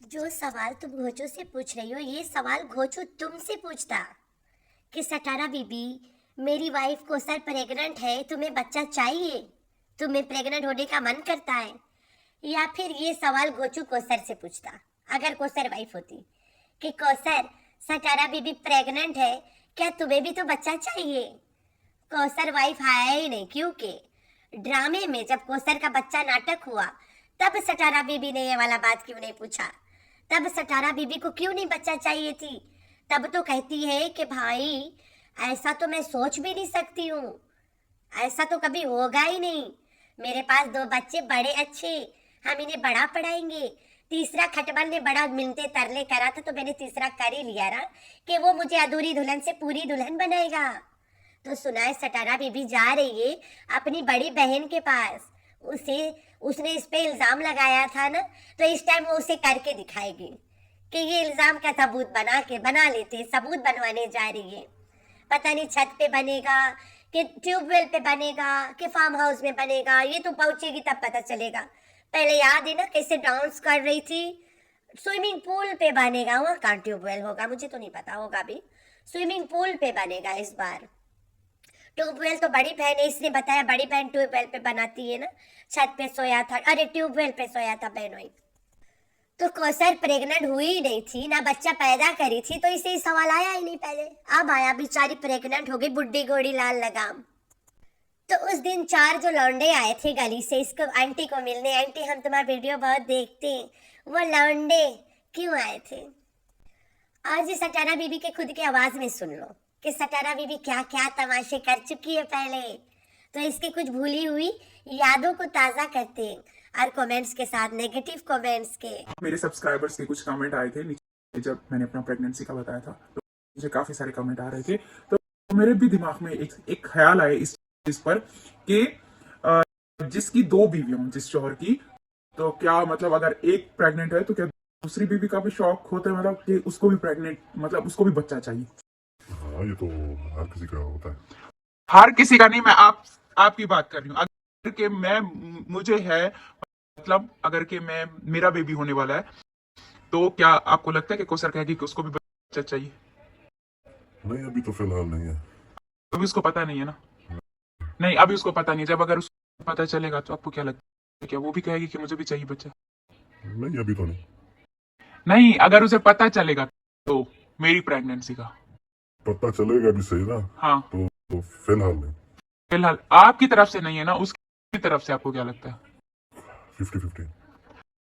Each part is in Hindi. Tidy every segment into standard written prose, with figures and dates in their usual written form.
जो सवाल तुम घोचू से पूछ रही हो ये सवाल घोचू तुमसे पूछता कि सटारा बीबी, मेरी वाइफ कोसर प्रेग्नेंट है, तुम्हें बच्चा चाहिए, तुम्हें प्रेग्नेंट होने का मन करता है। या फिर ये सवाल घोचू कोसर से पूछता अगर कोसर वाइफ होती कि कोसर, सटारा बीबी प्रेग्नेंट है, क्या तुम्हें भी तो बच्चा चाहिए। कोसर वाइफ आया ही नहीं क्योंकि ड्रामे में जब कोसर का बच्चा नाटक हुआ तब सटारा बीबी ने ये वाला बात क्यों नहीं पूछा, तब सटारा बीबी को क्यों नहीं बच्चा चाहिए थी। तब तो कहती है कि भाई ऐसा तो मैं सोच भी नहीं सकती हूँ, ऐसा तो कभी होगा ही नहीं, मेरे पास 2 बच्चे बड़े अच्छे, हम इन्हें बड़ा पढ़ाएंगे। तीसरा खटमल ने बड़ा मिलते तरले करा था तो मैंने तीसरा कर ही लिया ना कि वो मुझे अधूरी दुल्हन से पूरी दुल्हन बनाएगा। तो सुनाए सटारा बीबी जा रही है अपनी बड़ी बहन के पास, उसे उसने इस पे इल्जाम लगाया था ना, तो इस टाइम वो उसे करके दिखाएगी कि ये इल्जाम का सबूत बना लेते, सबूत बनवाने जा रही है। पता नहीं छत पे बनेगा कि ट्यूबवेल पे बनेगा कि फार्म हाउस में बनेगा, ये तो पहुंचेगी तब पता चलेगा। पहले याद है ना कैसे डांस कर रही थी। स्विमिंग पूल पे बनेगा, वहाँ कहाँ ट्यूबवेल होगा, मुझे तो नहीं पता होगा भी। स्विमिंग पूल पे बनेगा इस बार। ट्यूबवेल तो बड़ी बहन है, इसने बताया बड़ी बहन ट्यूबवेल पे बनाती है ना, छत पे सोया था, अरे ट्यूबवेल पे सोया था बहनोई। तो कौसर प्रेग्नेंट हुई ही नहीं थी ना, बच्चा पैदा करी थी, तो इसे सवाल आया ही नहीं पहले। अब आया, बेचारी प्रेग्नेंट हो गई, बुड्ढी घोड़ी लाल लगाम। तो उस दिन 4 जो लौंडे आए थे गली से इसको आंटी को मिलने, आंटी हम तुम्हारा वीडियो बहुत देखते हैं, वो लौंडे क्यों आए थे आज सटारा बीबी के खुद की आवाज में सुन लो कि सटारा बीबी क्या क्या तमाशे कर चुकी है पहले। तो इसके कुछ भूली हुई यादों को ताजा करते हैं और कमेंट्स के साथ, नेगेटिव कमेंट्स के। मेरे सब्सक्राइबर्स के कुछ कमेंट आए थे नीचे जब मैंने अपना प्रेगनेंसी का बताया था, तो मुझे काफी सारे कमेंट आ रहे थे। तो मेरे भी दिमाग में एक ख्याल आया इस चीज पर कि जिसकी 2 बीवियां हों, जिस शौहर की, तो क्या मतलब अगर एक प्रेग्नेंट है तो क्या दूसरी बीवी का भी शौक होता है, मतलब कि उसको भी प्रेग्नेंट, मतलब उसको भी बच्चा चाहिए। हाँ, ये तो हर किसी का होता है। हर किसी का नहीं, मैं आपकी बात कर रही हूँ। अगर के मैं मुझे है, मतलब अगर के मैं मेरा बेबी होने वाला है, तो क्या आपको लगता है कि कोसर कहेगी कि उसको भी बच्चा चाहिए? नहीं, अभी तो फिलहाल नहीं है। अभी उसको पता नहीं है ना। नहीं, अभी उसको पता नहीं है। जब अगर उसको पता चलेगा तो आपको क्या लगता है, क्या वो भी कहेगी कि मुझे भी चाहिए बच्चा? नहीं, अभी तो नहीं। नहीं, अगर उसे पता चलेगा तो मेरी प्रेगनेंसी का। पता चलेगा भी सही ना। हाँ, तो फिलहाल नहीं। फिलहाल आपकी तरफ से नहीं है ना, उसकी तरफ से आपको क्या लगता है? 50-50।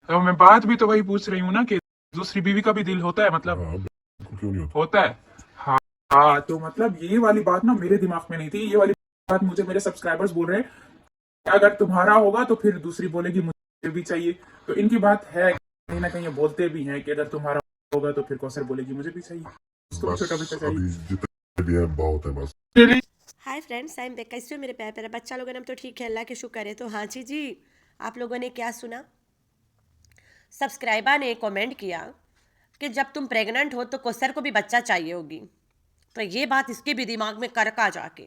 तो मैं बात भी तो वही पूछ रही हूँ ना कि दूसरी बीवी का भी दिल होता है, मतलब हाँ, बिल्कुल, क्यों नहीं होता। होता है। हाँ हाँ, तो मतलब ये वाली बात ना मेरे दिमाग में नहीं थी, ये वाली बात मुझे मेरे सब्सक्राइबर्स बोल रहे हैं कि अगर तुम्हारा होगा तो फिर दूसरी बोलेगी मुझे भी चाहिए। तो इनकी बात है, कहीं ना कहीं ये बोलते भी हैं कि अगर तुम्हारा होगा तो फिर कौसर बोलेगी मुझे भी चाहिए, उसको भी छोटा बच्चा बस अभी चाहिए। जितने भी हैं बहुत है बस। Hi friends, I am back. कैसे हो मेरे प्यारे प्यारे बच्चा लोगों ने? हम तो ठीक है, अल्लाह के शुक्र है। तो हाँ जी, आप लोगों ने क्या सुना? सब्सक्राइबर ने कमेंट किया कि जब तुम प्रेग्नेंट हो तो कोसर को भी बच्चा चाहिए होगी। तो ये बात इसके भी दिमाग में करका जाके।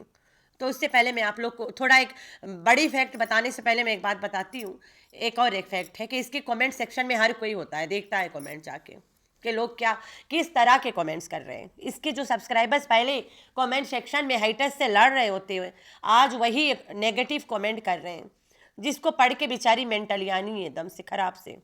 तो उससे पहले मैं आप लोग को थोड़ा एक बड़ी फैक्ट बताने से पहले मैं एक बात बताती हूँ। एक और एक फैक्ट है कि इसके कमेंट सेक्शन में हर कोई होता है, देखता है कमेंट जाके कि लोग क्या किस तरह के कमेंट्स कर रहे हैं। इसके जो सब्सक्राइबर्स पहले कमेंट सेक्शन में हाइटर्स से लड़ रहे होते हुए आज वही नेगेटिव कमेंट कर रहे हैं, जिसको पढ़ के बेचारी मेंटली आनी है एकदम से ख़राब से।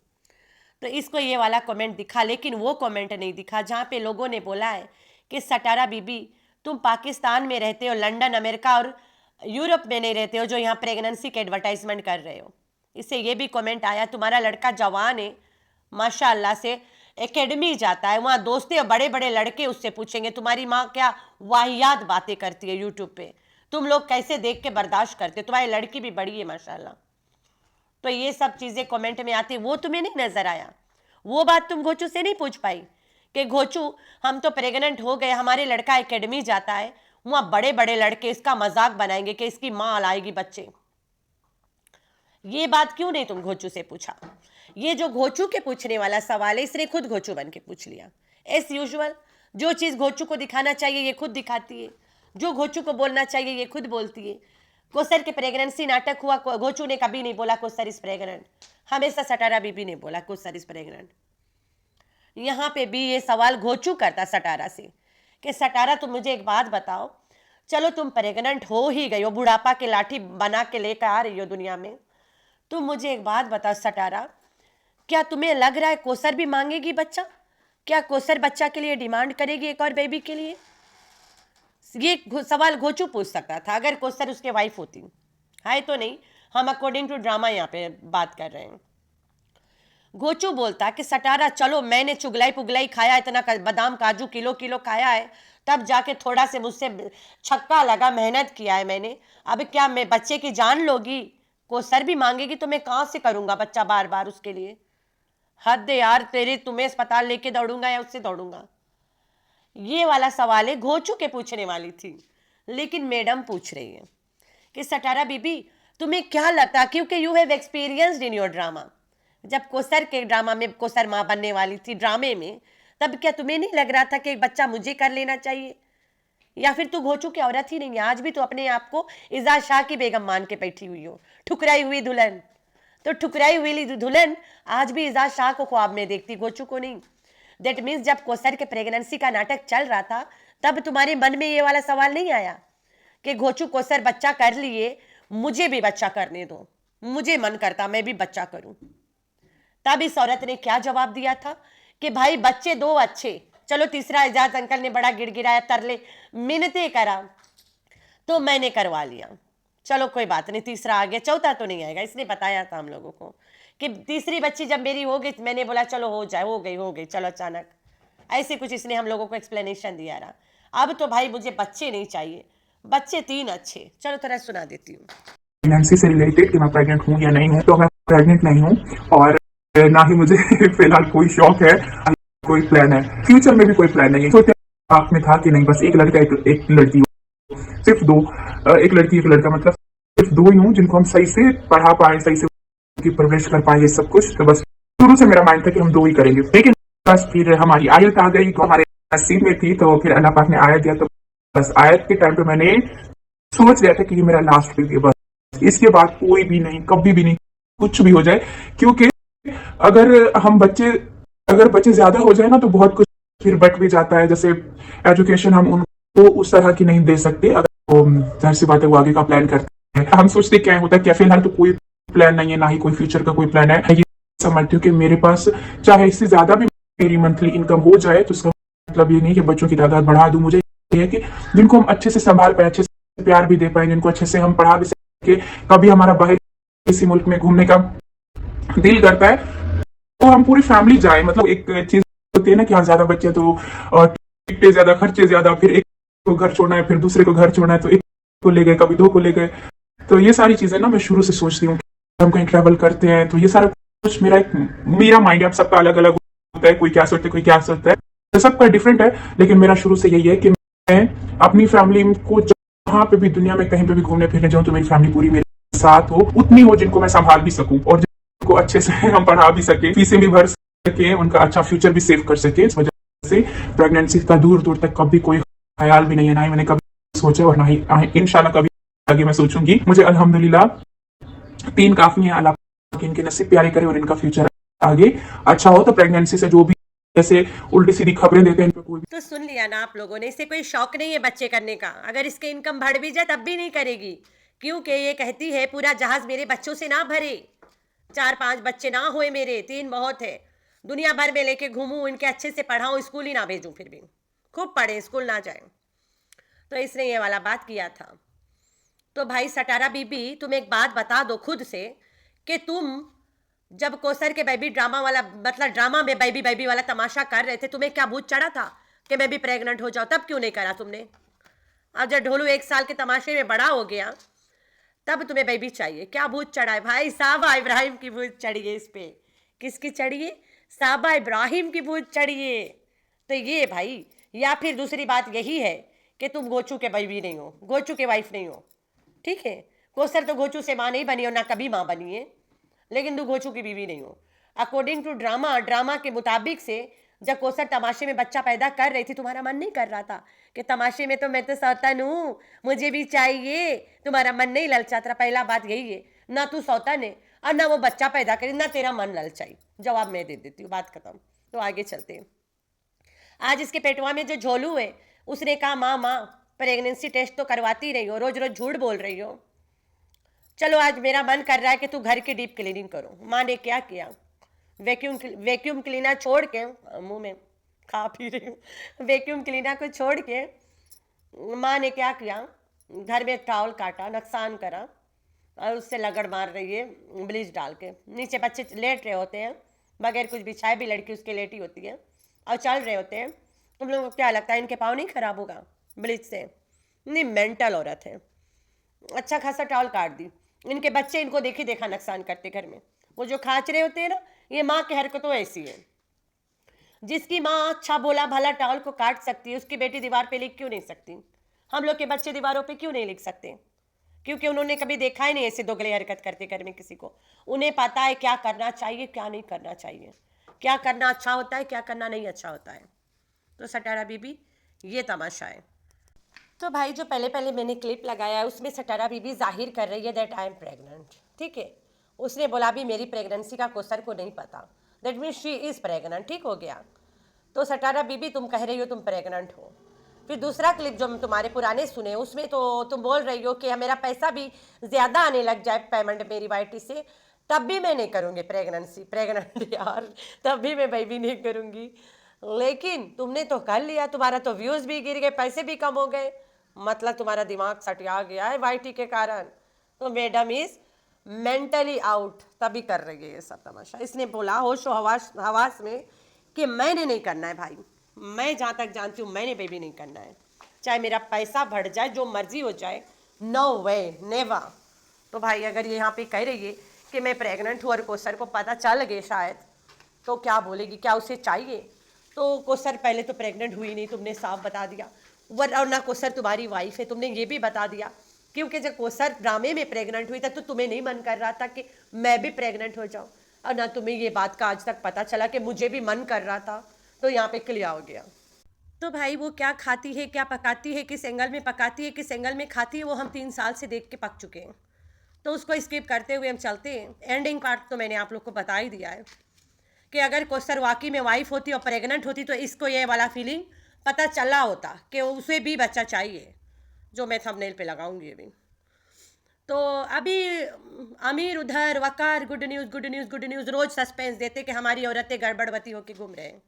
तो इसको ये वाला कमेंट दिखा, लेकिन वो कमेंट नहीं दिखा जहाँ पे लोगों ने बोला है कि सटारा बीबी तुम पाकिस्तान में रहते हो, लंदन, अमेरिका और यूरोप में नहीं रहते हो जो यहाँ प्रेगनेंसी के एडवर्टाइजमेंट कर रहे हो। इससे ये भी कमेंट आया तुम्हारा लड़का जवान है, माशाल्लाह से एकेडमी जाता है, वहाँ दोस्तें और बड़े बड़े लड़के उससे पूछेंगे तुम्हारी माँ क्या वाहियात बातें करती है यूट्यूब पे, तुम लोग कैसे देख के बर्दाश्त करते हो, तुम्हारी लड़की भी बड़ी है माशाल्लाह। तो ये सब चीज़ें कमेंट में आती, वो तुम्हें नहीं नज़र आया। वो बात तुम घोचू से नहीं पूछ पाई कि घोचू हम तो प्रेग्नेंट हो गए, हमारे लड़का एकेडमी जाता है, वहाँ बड़े बड़े लड़के इसका मजाक बनाएंगे कि इसकी माँ लाएगी बच्चे। ये बात क्यों नहीं तुम घोचू से पूछा? ये जो घोचू के पूछने वाला सवाल है, इसने खुद घोचू बन के पूछ लिया। एज यूजुअल जो चीज़ घोचू को दिखाना चाहिए ये खुद दिखाती है, जो घोचू को बोलना चाहिए ये खुद बोलती है। कोसर के प्रेगनेंसी नाटक हुआ, घोचू ने कभी नहीं बोला कोसर इज प्रेग्नेंट, हमेशा सटारा बीबी ने बोला कोसर इज प्रेग्नेंट। यहाँ पे भी ये सवाल घोचू करता सटारा से कि सटारा तुम मुझे एक बात बताओ, चलो तुम प्रेग्नेंट हो ही गई हो, बुढ़ापा की लाठी बना के लेकर आ रही हो दुनिया में, तुम मुझे एक बात बताओ सटारा, क्या तुम्हें लग रहा है कोसर भी मांगेगी बच्चा? क्या कोसर बच्चा के लिए डिमांड करेगी एक और बेबी के लिए? ये सवाल घोचू पूछ सकता था अगर कोसर उसके वाइफ होती। है तो नहीं, हम अकॉर्डिंग टू ड्रामा यहाँ पे बात कर रहे हैं। घोचू बोलता कि सटारा चलो मैंने चुगलाई पुगलाई खाया, इतना बादाम काजू किलो किलो खाया है, तब जाके थोड़ा से मुझसे छक्का लगा, मेहनत किया है मैंने, अब क्या मैं बच्चे की जान लोगी? कोसर भी मांगेगी तो मैं कहाँ से करूँगा बच्चा बार बार उसके लिए? हद है यार तेरे, तुम्हें अस्पताल लेके दौड़ूंगा या उससे दौड़ूंगा? ये वाला सवाल है घोचू के पूछने वाली थी, लेकिन मैडम पूछ रही है कि सटारा बीबी तुम्हें क्या लगता, क्योंकि you have experienced in your drama, जब कोसर के ड्रामा में कोसर माँ बनने वाली थी ड्रामे में, तब क्या तुम्हें नहीं लग रहा था कि एक बच्चा मुझे कर लेना चाहिए? या फिर तू घोचू की औरत ही नहीं है? आज भी तो अपने आप को इजाज शाह की बेगम मान के बैठी हुई हो, ठुकराई हुई दुल्हन। तो ठुकराई हुई दुल्हन आज भी इजाज शाह को ख्वाब में देखती, घोचू को नहीं। दैट मीन्स जब कोसर के प्रेगनेंसी का नाटक चल रहा था तब तुम्हारे मन में ये वाला सवाल नहीं आया कि घोचू कोसर बच्चा कर लिए, मुझे भी बच्चा करने दो, मुझे मन करता मैं भी बच्चा करूं? तब इस औरत ने क्या जवाब दिया था कि भाई बच्चे दो अच्छे, चलो तीसरा एजाज अंकल ने बड़ा गिड़गिड़ाया, तरले मिन्नतें करा तो मैंने करवा लिया, चलो कोई बात नहीं, तीसरा आ गया, चौथा तो नहीं आएगा। इसने बताया था हम लोगों को कि तीसरी बच्ची जब मेरी हो गई मैंने बोला चलो हो जाए, हो गई चलो, अचानक ऐसे कुछ इसने हम लोगों को एक्सप्लेनेशन दिया रहा। अब तो भाई मुझे बच्चे नहीं चाहिए, बच्चे 3 अच्छे। चलो थोड़ा सुना देती हूँ प्रेगनेंसी से रिलेटेड कि मैं प्रेग्नेंट हूँ या नहीं हूँ। तो मैं प्रेग्नेंट नहीं हूँ और ना ही मुझे फिलहाल कोई शौक है, कोई प्लान है, फ्यूचर में भी कोई प्लान नहीं है। तो दिमाग में था कि नहीं बस एक लड़का एक लड़की हो, सिर्फ दो, एक लड़की एक लड़का, मतलब सिर्फ दो ही हूँ जिनको हम सही से पढ़ा पाए, सही से उनकी परवरिश कर पाए, ये सब कुछ। तो बस शुरू से मेरा माइंड था कि हम दो ही करेंगे। लेकिन बस फिर हमारी आयत आ गई तो हमारे नसीब में थी, तो फिर अल्लाह पाक ने आयत दिया। तो बस आयत के टाइम पे मैंने सोच लिया था कि ये मेरा लास्ट बेबी है, बस इसके बाद कोई भी नहीं, कभी भी नहीं, कुछ भी हो जाए। क्योंकि अगर बच्चे ज्यादा हो जाए ना तो बहुत कुछ फिर बट भी जाता है। जैसे एजुकेशन हम उनको उस तरह की नहीं दे सकते, अगर वो जाहिर सी बात है वो आगे का प्लान करते हैं। हम सोचते क्या होता है, क्या फिलहाल तो कोई प्लान नहीं है, ना ही कोई फ्यूचर का कोई प्लान है। ये समझती हूँ कि मेरे पास चाहे इससे ज्यादा भी मेरी मंथली इनकम हो जाए तो उसका मतलब ये नहीं कि बच्चों की तादाद बढ़ा दूं। मुझे ये है कि जिनको हम अच्छे से संभाल पाए, अच्छे से प्यार भी दे पाए, जिनको अच्छे से हम पढ़ा भी सके। कभी हमारा बाहर किसी मुल्क में घूमने का दिल करता है तो हम पूरी फैमिली जाए। मतलब एक चीज होती है ना कि हाँ ज्यादा बच्चे तो टिकटें ज्यादा, खर्चे ज्यादा, फिर एक को घर छोड़ना है, फिर दूसरे को घर छोड़ना है, तो एक को ले गए, कभी दो को ले गए। तो ये सारी चीजें ना मैं शुरू से सोचती हूँ कि हम कहीं ट्रैवल करते हैं तो ये सारा कुछ मेरा माइंड है। सबका अलग अलग होता है, कोई क्या सोचता है, कोई क्या सोचता है, तो सबका डिफरेंट है। लेकिन मेरा शुरू से यही है कि मैं अपनी फैमिली को जहाँ पे भी दुनिया में कहीं पे भी घूमने फिरने जाऊँ तो मेरी फैमिली पूरी मेरे साथ हो, उतनी हो जिनको मैं संभाल भी सकूं और जिनको अच्छे से हम पढ़ा भी सके, फीसें भी भर सके, उनका अच्छा फ्यूचर भी सेव कर सके। इस वजह से प्रेगनेंसी का दूर दूर तक कभी कोई ख्याल भी नहीं है, ना ही मैंने कभी सोचा और ना ही इंशाल्लाह कभी आगे मैं सोचूंगी। मुझे अल्हम्दुलिल्लाह 3 काफी है, अल्लाह इनके नसीब प्यारे करे और इनका फ्यूचर आगे अच्छा हो। तो प्रेगनेंसी से जो भी ऐसे उल्टी सीधी खबरें देते हैं इन पे कोई तो सुन लिया ना आप लोगों ने, इसे कोई शौक नहीं है बच्चे करने का। अगर इसके इनकम बढ़ भी जाए तब भी नहीं करेगी, क्योंकि ये कहती है पूरा जहाज मेरे बच्चों से ना भरे, 4-5 बच्चे ना हुए मेरे, 3 बहुत है, दुनिया भर में लेके घूमूं, इनके अच्छे से पढ़ाऊं, स्कूल ही ना भेजूं, फिर भी खूब पढ़े, स्कूल ना जाए। तो इसने ये वाला बात किया था। तो भाई सटारा बीबी तुम एक बात बता दो खुद से कि तुम जब कोसर के बेबी ड्रामा वाला, मतलब ड्रामा में बेबी बेबी वाला तमाशा कर रहे थे, तुम्हें क्या भूत चढ़ा था कि मैं भी प्रेग्नेंट हो जाऊं? तब क्यों नहीं करा तुमने? अब जब ढोलू 1 साल के तमाशे में बड़ा हो गया तब तुम्हें बेबी चाहिए, क्या भूत चढ़ा है? भाई साहबा इब्राहिम की भूत चढ़ी है इस पे। किसकी चढ़ी है? साहबा इब्राहिम की भूत चढ़ी है। तो ये भाई, या फिर दूसरी बात यही है कि तुम गोचू के बेबी नहीं हो, गोचू के वाइफ नहीं हो, ठीक है? कोसर तो गोचू से माँ नहीं बनी और ना कभी माँ बनी है, लेकिन तू गोचू की बीवी नहीं हो। अकॉर्डिंग टू ड्रामा के मुताबिक से जब कोसर तमाशे में बच्चा पैदा कर रही थी, तुम्हारा मन नहीं कर रहा था कि तमाशे में तो मैं तो सौतन हूँ, मुझे भी चाहिए? तुम्हारा मन नहीं ललचा था? पहला बात यही है, ना तू सौतन है और ना वो बच्चा पैदा करे, ना तेरा मन ललचाई। जवाब मैं दे देती हूँ, बात खत्म। तो आगे चलते हैं। आज इसके पेटवा में जो झोलू है उसने कहा माँ माँ प्रेगनेंसी टेस्ट तो करवाती रही हो, रोज रोज झूठ बोल रही हो, चलो आज मेरा मन कर रहा है कि तू घर की डीप क्लीनिंग करो। माँ ने क्या किया, वैक्यूम क्लीनर छोड़ के, मुंह में खा पी रही हूँ, वैक्यूम क्लीनर को छोड़ के माँ ने क्या किया, घर में टॉवल काटा, नुकसान करा और उससे लगड़ मार रही है ब्लीच डाल के। नीचे बच्चे लेट रहे होते हैं बगैर कुछ बिछाए भी, लड़की उसके लेटी होती है और चल रहे होते हैं। तुम लोगों को क्या लगता है इनके पाँव नहीं खराब होगा ब्लीच से? नहीं, मेंटल औरत है। अच्छा खासा टॉवल काट दी। इनके बच्चे इनको देखी देखा नुकसान करते घर में। वो जो खाच रहे होते हैं ना, ये माँ की हरकतों ऐसी है। जिसकी माँ अच्छा भोला भला टॉवल को काट सकती है, उसकी बेटी दीवार पे लिख क्यों नहीं सकती? हम लोग के बच्चे दीवारों पे क्यों नहीं लिख सकते? क्योंकि उन्होंने कभी देखा ही नहीं ऐसे दोगले हरकत करते घर में किसी को। उन्हें पता है क्या करना चाहिए क्या नहीं करना चाहिए, क्या करना अच्छा होता है क्या करना नहीं अच्छा होता है। तो सटारा बीबी ये तमाशा है। तो भाई जो पहले पहले मैंने क्लिप लगाया है उसमें सटारा बीबी जाहिर कर रही है दैट आई एम प्रेग्नेंट, ठीक है। उसने बोला भी मेरी प्रेगनेंसी का कोसर को नहीं पता, that means she is pregnant, ठीक हो गया। तो सटारा बीबी तुम कह रही हो तुम प्रेग्नेंट हो। फिर दूसरा क्लिप जो तुम्हारे पुराने सुने उसमें तो तुम बोल रही हो कि मेरा पैसा भी ज़्यादा आने लग जाए पेमेंट मेरी वाइटी से तब भी मैं नहीं करूँगी प्रेग्नेंट यार, तब भी मैं बेबी नहीं करूँगी। लेकिन तुमने तो कर लिया, तुम्हारा तो व्यूज़ भी गिर गए, पैसे भी कम हो गए, मतलब तुम्हारा दिमाग सटिया गया है वाइटी के कारण। तो मैडम इज़ मेंटली आउट, तभी कर रही है ये सब तमाशा। इसने बोला होशो हवास में कि मैंने नहीं करना है भाई, मैं जहाँ तक जानती हूँ मैंने बेबी नहीं करना है, चाहे मेरा पैसा बढ़ जाए जो मर्जी हो जाए, नो वे नेवर। तो भाई अगर ये यहाँ पे कह रही है कि मैं प्रेग्नेंट हूँ और कोसर को पता चल गए शायद, तो क्या बोलेगी, क्या उसे चाहिए? तो कोसर पहले तो प्रेग्नेंट हुई नहीं, तुमने साफ बता दिया, और ना कोसर तुम्हारी वाइफ है, तुमने ये भी बता दिया। क्योंकि जब कोसर ड्रामे में प्रेग्नेंट हुई था तो तुम्हें नहीं मन कर रहा था कि मैं भी प्रेग्नेंट हो जाऊं, और ना तुम्हें ये बात का आज तक पता चला कि मुझे भी मन कर रहा था। तो यहाँ पे क्लियर हो गया। तो भाई वो क्या खाती है, क्या पकाती है, किस एंगल में पकाती है, किस एंगल में खाती है, वो हम 3 साल से देख के पक चुके हैं। तो उसको स्किप करते हुए हम चलते हैं। एंडिंग पार्ट तो मैंने आप लोग को बता ही दिया है कि अगर कोसर वाकई में वाइफ होती और प्रेग्नेंट होती तो इसको ये वाला फीलिंग पता चला होता कि उसे भी बच्चा चाहिए, जो मैं थंबनेल पे लगाऊंगी अभी। तो अभी अमीर उधर, Waqar good news good news good news रोज सस्पेंस देते कि हमारी औरतें गड़बड़वती होकर घूम रहे हैं,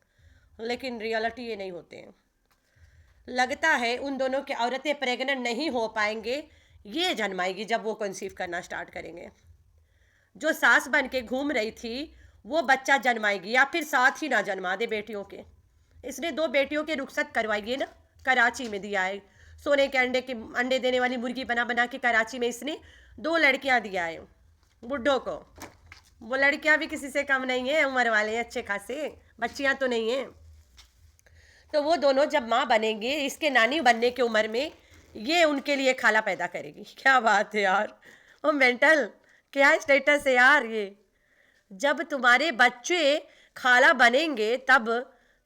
लेकिन रियलिटी ये नहीं होते हैं। लगता है उन दोनों की औरतें प्रेग्नेंट नहीं हो पाएंगे, ये जन्माएगी जब वो कंसीव करना स्टार्ट करेंगे। जो सास बन के घूम रही थी वो बच्चा जन्माएगी, या फिर साथ ही ना जन्मा दे बेटियों के। इसने 2 बेटियों के रुखसत करवाई है ना, कराची में दिया है। सोने के अंडे देने वाली मुर्गी बना बना के कराची में इसने 2 लड़कियां दिया है बुड्ढों को। वो लड़कियां भी किसी से कम नहीं है, उम्र वाले अच्छे खासे, बच्चियां तो नहीं है। तो वो दोनों जब माँ बनेंगे, इसके नानी बनने की उम्र में, ये उनके लिए खाला पैदा करेगी। क्या बात है यार, वो मेंटल क्या स्टेटस है यार ये। जब तुम्हारे बच्चे खाला बनेंगे तब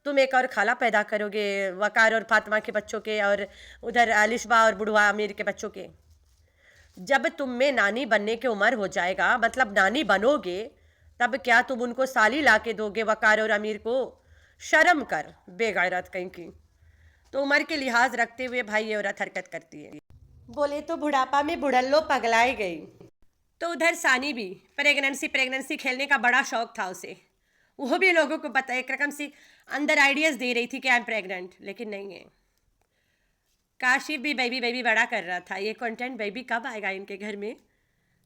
तुम एक और खाला पैदा करोगे, वकार और फातिमा के बच्चों के, और उधर आलिशबा और बुढ़वा आमिर के बच्चों के। जब तुम में नानी बनने की उम्र हो जाएगा, मतलब नानी बनोगे, तब क्या तुम उनको साली ला के दोगे वकार और अमीर को? शर्म कर बेगैरत कहीं की। तो उम्र के लिहाज रखते हुए भाई ये औरत हरकत करती है। बोले तो बुढ़ापा में बुढ़ल्लो पगलाई गई। तो उधर सानी भी प्रेगनेंसी खेलने का बड़ा शौक था उसे, वो भी लोगों को पता है, एक रकम से अंदर आइडियाज़ दे रही थी कि आई एम प्रेग्नेंट, लेकिन नहीं है। काशिफ भी बेबी बड़ा कर रहा था। ये कंटेंट बेबी कब आएगा इनके घर में?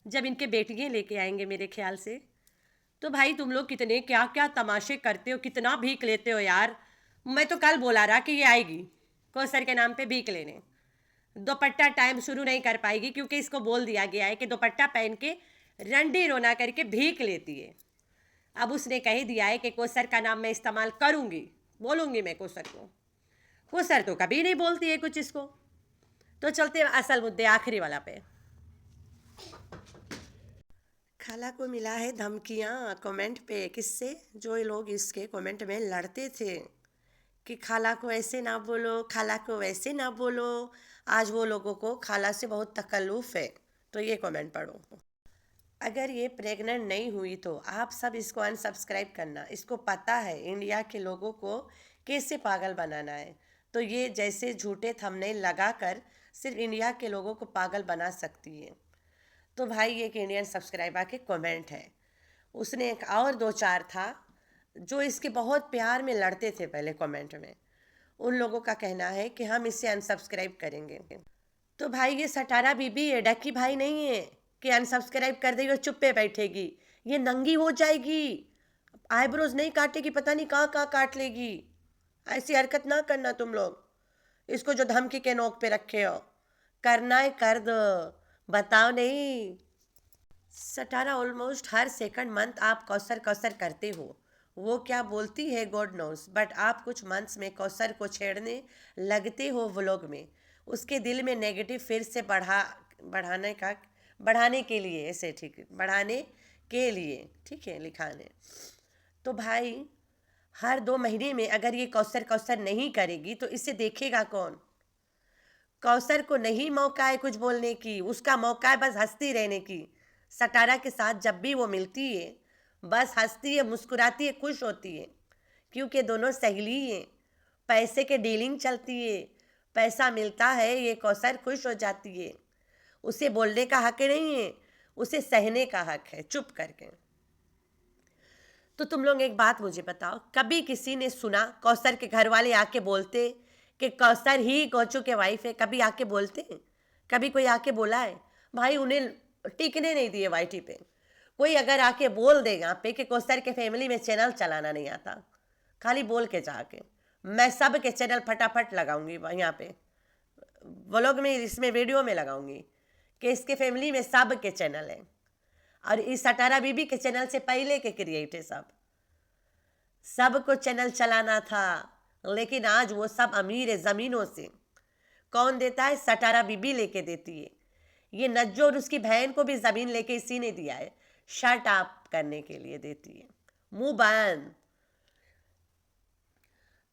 जब इनके बेटियाँ लेके आएंगे मेरे ख्याल से। तो भाई तुम लोग कितने क्या क्या तमाशे करते हो, कितना भीख लेते हो यार। मैं तो कल बोला रहा कि ये आएगी कोसर के नाम पे भीख लेने। दोपट्टा टाइम शुरू नहीं कर पाएगी क्योंकि इसको बोल दिया गया है कि दोपट्टा पहन के रंडी रोना करके भीख लेती है। अब उसने कह दिया है कि कोसर का नाम मैं इस्तेमाल करूँगी, बोलूँगी मैं कोसर को। कोसर तो कभी नहीं बोलती है कुछ इसको। तो चलते असल मुद्दे आखिरी वाला पे। खाला को मिला है धमकियाँ कमेंट पे। किससे? जो लोग इसके कमेंट में लड़ते थे कि खाला को ऐसे ना बोलो, खाला को वैसे ना बोलो, आज वो लोगों को खाला से बहुत तकल्लुफ़ है। तो ये कमेंट पढ़ो। अगर ये प्रेग्नेंट नहीं हुई तो आप सब इसको अनसब्सक्राइब करना। इसको पता है इंडिया के लोगों को कैसे पागल बनाना है। तो ये जैसे झूठे थंबनेल लगाकर सिर्फ इंडिया के लोगों को पागल बना सकती है। तो भाई एक इंडियन सब्सक्राइबर के कमेंट है, उसने एक और दो चार था जो इसके बहुत प्यार में लड़ते थे पहले कमेंट में। उन लोगों का कहना है कि हम इसे अनसब्सक्राइब करेंगे। तो भाई ये सटारा बीबी है, डक्की भाई नहीं है कि अनसब्सक्राइब कर देगी और चुप पे बैठेगी। ये नंगी हो जाएगी, आईब्रोज नहीं काटेगी, पता नहीं कहाँ कहाँ काट लेगी। ऐसी हरकत ना करना तुम लोग, इसको जो धमकी के नोक पे रखे हो। करना है कर दो, बताओ नहीं। सटारा ऑलमोस्ट हर सेकंड मंथ आप कौसर कौसर करते हो। वो क्या बोलती है गॉड नोस, बट आप कुछ मंथ्स में कौसर को छेड़ने लगते हो व्लॉग में। उसके दिल में नेगेटिव फिर से बढ़ाने के लिए, ऐसे ठीक बढ़ाने के लिए, ठीक है लिखाने। तो भाई हर 2 महीने में अगर ये कौसर कौसर नहीं करेगी तो इसे देखेगा कौन। कौसर को नहीं मौका है कुछ बोलने की, उसका मौका है बस हंसती रहने की। सटारा के साथ जब भी वो मिलती है बस हंसती है, मुस्कुराती है, खुश होती है, क्योंकि दोनों सहेली हैं। पैसे के डीलिंग चलती है, पैसा मिलता है, ये कौसर खुश हो जाती है। उसे बोलने का हक नहीं है, उसे सहने का हक है चुप करके। तो तुम लोग एक बात मुझे बताओ, कभी किसी ने सुना कौसर के घर वाले आके बोलते कि कौसर ही गोचू के वाइफ है? कभी आके बोलते हैं? कभी कोई आके बोला है? भाई उन्हें टिकने नहीं दिए वाईटी पे। कोई अगर आके बोल देगा यहाँ पे कि कौसर के फैमिली में चैनल चलाना नहीं आता, खाली बोल के जाके मैं सब के चैनल फटाफट लगाऊंगी यहाँ पे व्लॉग में, इसमें वीडियो में लगाऊंगी कि इसके फैमिली में सब के चैनल हैं और इस सटारा बीबी के चैनल से पहले के क्रिएट है। सबको चैनल चलाना था, लेकिन आज वो सब अमीर है ज़मीनों से। कौन देता है? सटारा बीबी लेके देती है। ये नज्जो और उसकी बहन को भी ज़मीन लेके इसी ने दिया है, शट अप करने के लिए देती है, मुंह बंद।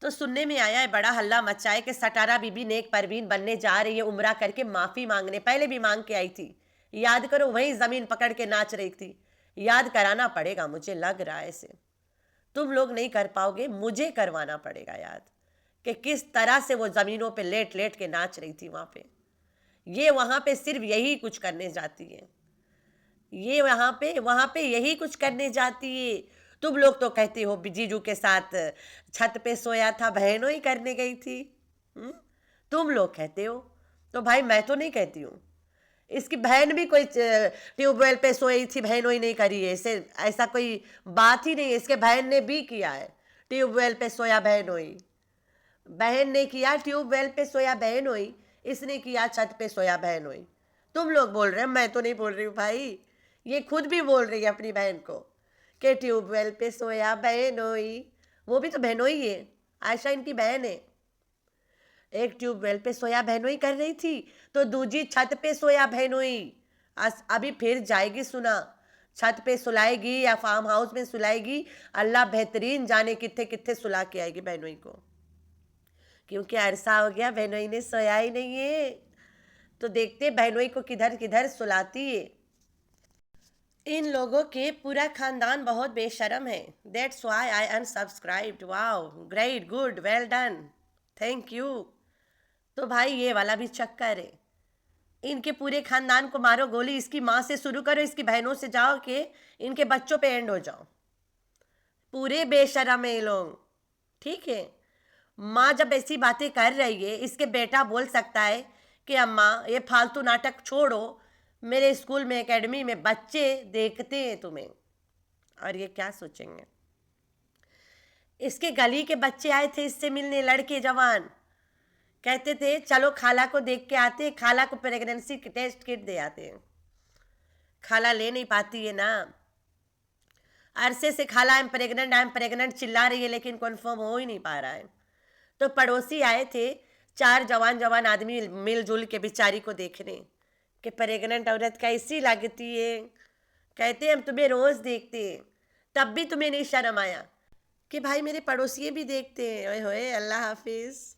तो सुनने में आया है, बड़ा हल्ला मचा है कि सटारा बीबी नेक परवीन बनने जा रही है उम्रा करके माफ़ी मांगने। पहले भी मांग के आई थी, याद करो, वही ज़मीन पकड़ के नाच रही थी। याद कराना पड़ेगा, मुझे लग रहा है ऐसे तुम लोग नहीं कर पाओगे, मुझे करवाना पड़ेगा याद कि किस तरह से वो ज़मीनों पे लेट लेट के नाच रही थी वहाँ पे। ये वहाँ पे सिर्फ यही कुछ करने जाती है, ये वहाँ पे यही कुछ करने जाती है। तुम लोग तो कहते हो जीजू के साथ छत पे सोया था, बहनों ही करने गई थी। तुम लोग कहते हो, तो भाई मैं तो नहीं कहती हूँ। इसकी बहन भी कोई ट्यूबवेल पे सोई थी, बहनों ही नहीं करी है, इसे ऐसा कोई बात ही नहीं है। इसके बहन ने भी किया है, ट्यूबवेल पे सोया बहनों ही, बहन ने किया ट्यूबवेल पे सोया बहनों ही, इसने किया छत पे सोया बहनों ही। तुम लोग बोल रहे हो, मैं तो नहीं बोल रही हूँ भाई, ये खुद भी बोल रही है अपनी बहन को कि ट्यूबवेल पे सोया बहनों ही। वो भी तो बहनों ही है, आयशा इनकी बहन है। एक ट्यूबवेल पे सोया बहनोई कर रही थी तो दूजी छत पे सोया बहनोई। अभी फिर जाएगी सुना, छत पे सुलाएगी या फार्म हाउस में सुलाएगी, अल्लाह बेहतरीन जाने कितने कितने सुला के आएगी बहनोई को, क्योंकि अरसा हो गया बहनोई ने सोया ही नहीं है। तो देखते बहनोई को किधर किधर सुलाती है। इन लोगों के पूरा खानदान बहुत बेशरम है, that's why I unsubscribed. Wow, great, good, well done, thank you. तो भाई ये वाला भी चक्कर है, इनके पूरे खानदान को मारो गोली, इसकी माँ से शुरू करो, इसकी बहनों से जाओ कि इनके बच्चों पे एंड हो जाओ। पूरे बेशरम है ये लोग, ठीक है। माँ जब ऐसी बातें कर रही है, इसके बेटा बोल सकता है कि अम्मा ये फालतू नाटक छोड़ो, मेरे स्कूल में एकेडमी में बच्चे देखते हैं तुम्हें, और ये क्या सोचेंगे। इसके गली के बच्चे आए थे इससे मिलने, लड़के जवान, कहते थे चलो खाला को देख के आते, खाला को प्रेगनेंसी टेस्ट किट दे आते हैं। खाला ले नहीं पाती है ना, अरसे से खाला आई एम प्रेग्नेंट चिल्ला रही है, लेकिन कन्फर्म हो ही नहीं पा रहा है। तो पड़ोसी आए थे 4 जवान जवान आदमी मिलजुल के बेचारी को देखने कि प्रेग्नेंट औरत कैसी लगती है। कहते हम तुम्हें रोज़ देखते हैं, तब भी तुम्हें नहीं शर्म आया कि भाई मेरे पड़ोसी भी देखते हैं। ओए होए, अल्लाह हाफिज़।